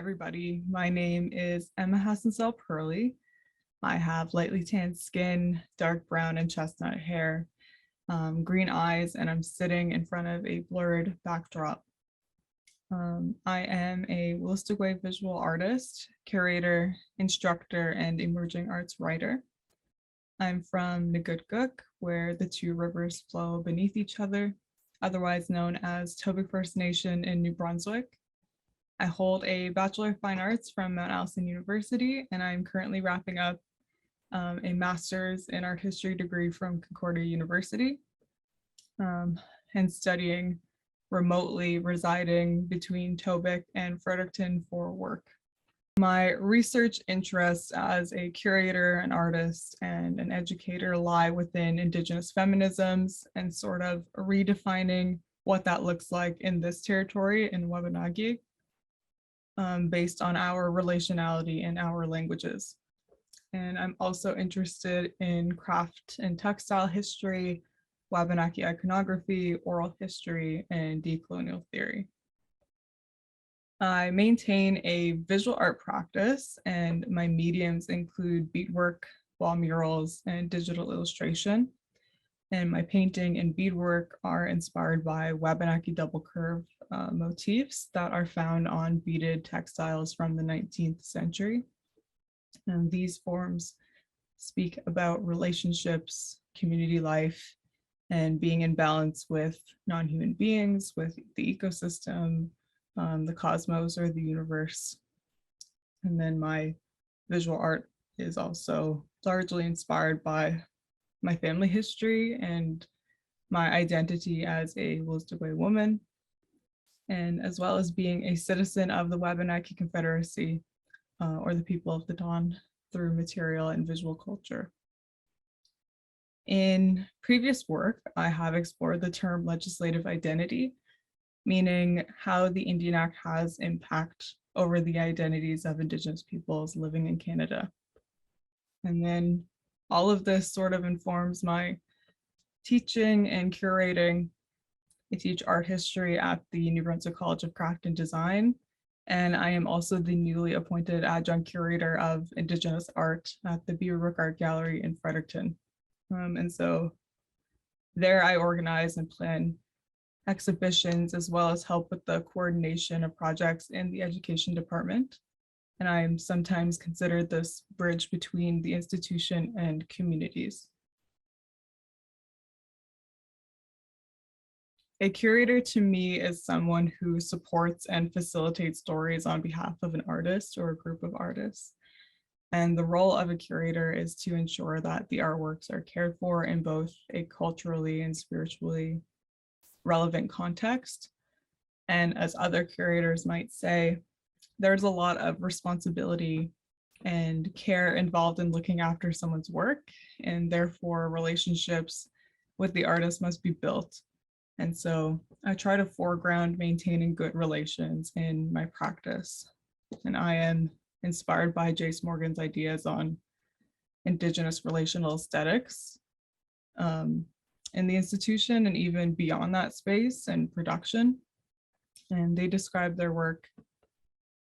everybody. My name is Emma Hassencahl-Perley. I have lightly tanned skin, dark brown and chestnut hair, green eyes, and I'm sitting in front of a blurred backdrop. I am a Wolastoqew visual artist, curator, instructor, and emerging arts writer. I'm from Neqotkuk, where the two rivers flow beneath each other, otherwise known as Tobique First Nation in Nouveau-Brunswick. I hold a Bachelor of Fine Arts from Mount Allison University, and I'm currently wrapping up a master's in art history degree from Concordia University, and studying remotely, residing between Tobique and Fredericton for work. My research interests as a curator, an artist, and an educator lie within Indigenous feminisms and sort of redefining what that looks like in this territory in Wabanaki, based on our relationality and our languages. And I'm also interested in craft and textile history, Wabanaki iconography, oral history, and decolonial theory. I maintain a visual art practice, and my mediums include beadwork, wall murals, and digital illustration. And my painting and beadwork are inspired by Wabanaki double curve motifs that are found on beaded textiles from the 19th century. And these forms speak about relationships, community life, and being in balance with non-human beings, with the ecosystem, the cosmos or the universe. And then my visual art is also largely inspired by my family history and my identity as a Wolastoqew woman, and as well as being a citizen of the Wabanaki Confederacy, or the people of the Dawn, through material and visual culture. In previous work, I have explored the term legislative identity, meaning how the Indian Act has impact over the identities of Indigenous peoples living in Canada. And then all of this sort of informs my teaching and curating. I teach art history at the New-Brunswick College of Craft and Design, and I am also the newly appointed adjunct curator of Indigenous art at the Beaverbrook Art Gallery in Fredericton. And so there I organize and plan exhibitions, as well as help with the coordination of projects in the education department. And I am sometimes considered this bridge between the institution and communities. A curator to me is someone who supports and facilitates stories on behalf of an artist or a group of artists. And the role of a curator is to ensure that the artworks are cared for in both a culturally and spiritually relevant context. And as other curators might say, there's a lot of responsibility and care involved in looking after someone's work, and therefore relationships with the artist must be built. And so I try to foreground maintaining good relations in my practice. And I am inspired by Jace Morgan's ideas on Indigenous relational aesthetics in the institution and even beyond that space and production. And they describe their work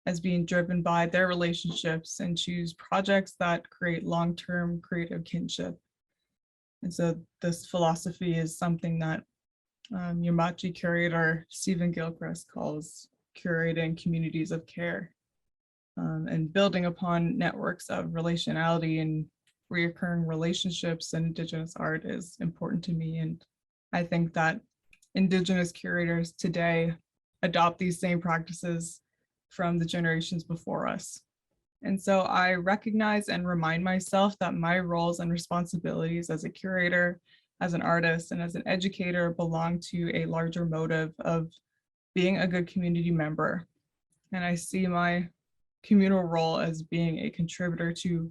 as being driven by their relationships and choose projects that create long-term creative kinship. And so this philosophy is something that Yamachi curator Stephen Gilchrist calls curating communities of care, and building upon networks of relationality and reoccurring relationships in Indigenous art is important to me. And I think that Indigenous curators today adopt these same practices from the generations before us. And so I recognize and remind myself that my roles and responsibilities as a curator, as an artist, and as an educator belong to a larger motive of being a good community member. And I see my communal role as being a contributor to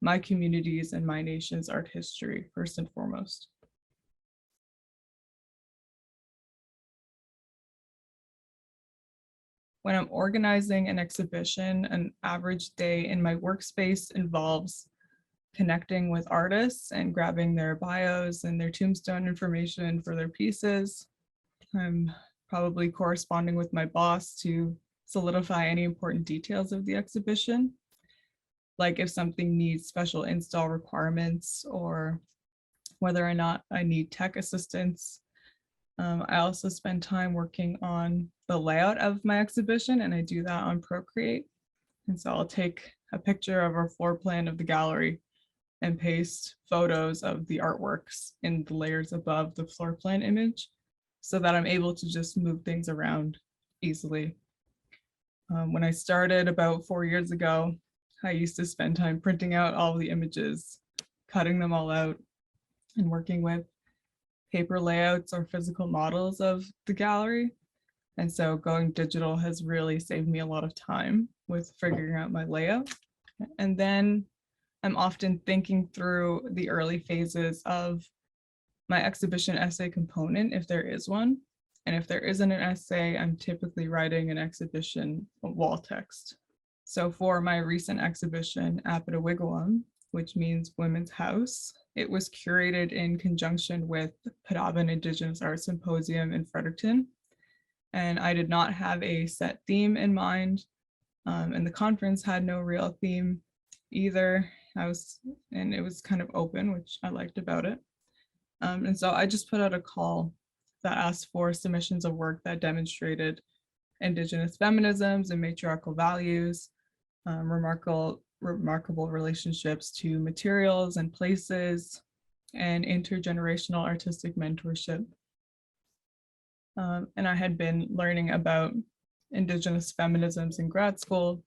my community's and my nation's art history, first and foremost. When I'm organizing an exhibition, an average day in my workspace involves connecting with artists and grabbing their bios and their tombstone information for their pieces. I'm probably corresponding with my boss to solidify any important details of the exhibition, like if something needs special install requirements or whether or not I need tech assistance. I also spend time working on the layout of my exhibition, and I do that on Procreate. And so I'll take a picture of our floor plan of the gallery and paste photos of the artworks in the layers above the floor plan image so that I'm able to just move things around easily. When I started about 4 years ago, I used to spend time printing out all the images, cutting them all out, and working with paper layouts or physical models of the gallery. And so going digital has really saved me a lot of time with figuring out my layout. And then I'm often thinking through the early phases of my exhibition essay component, if there is one. And if there isn't an essay, I'm typically writing an exhibition wall text. So for my recent exhibition, Apatawigwam, which means Women's House, it was curated in conjunction with Padawan Indigenous Art Symposium in Fredericton. And I did not have a set theme in mind. And the conference had no real theme either. And it was kind of open, which I liked about it. And so I just put out a call that asked for submissions of work that demonstrated Indigenous feminisms and matriarchal values, remarkable relationships to materials and places, and intergenerational artistic mentorship. And I had been learning about Indigenous feminisms in grad school,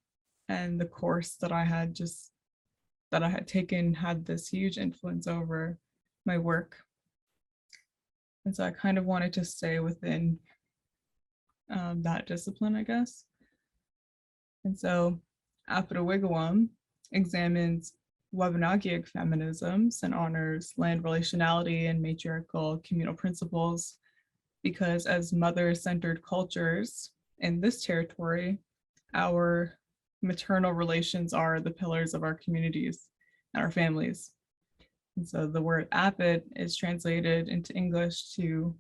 and the course that I had taken had this huge influence over my work. And so I kind of wanted to stay within that discipline, I guess. And so Apatawigwam examines Wabanaki feminisms and honors land relationality and matriarchal communal principles, because as mother-centered cultures in this territory, our maternal relations are the pillars of our communities and our families. And so the word apit is translated into English to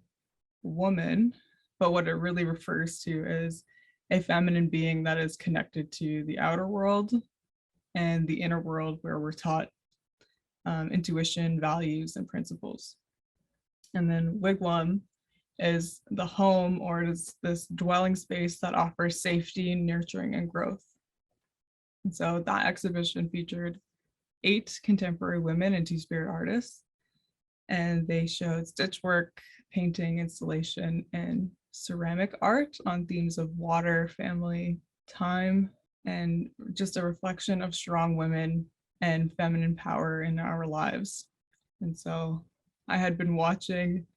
woman, but what it really refers to is a feminine being that is connected to the outer world and the inner world, where we're taught intuition, values, and principles. And then wigwam is the home, or it is this dwelling space that offers safety, nurturing, and growth. And so that exhibition featured 8 contemporary women and 2 spirit artists, and they showed stitchwork, painting, installation, and ceramic art on themes of water, family, time, and just a reflection of strong women and feminine power in our lives. And so I had been watching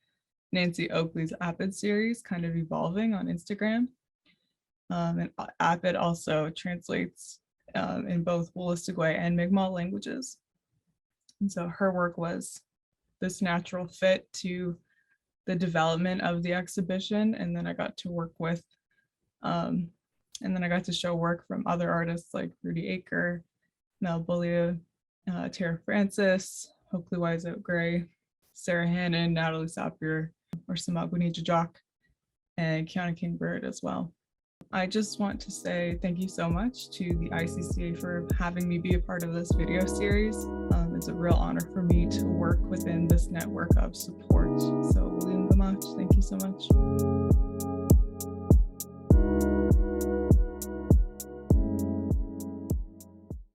Nancy Oakley's Apit series, kind of evolving on Instagram. And Apit also translates in both Wolastoqew and Mi'kmaq languages. And so her work was this natural fit to the development of the exhibition. And then I got to work with, and then I got to show work from other artists like Rudy Aker, Mel Bullia, Tara Francis, Hopefully Wise Out Gray, Sarah Hannon, Natalie Sapier, or Samagwini Jajak, and Kiana Kingbird as well. I just want to say thank you so much to the ICCA for having me be a part of this video series. It's a real honor for me to work within this network of support. So William Gamache, thank you so much.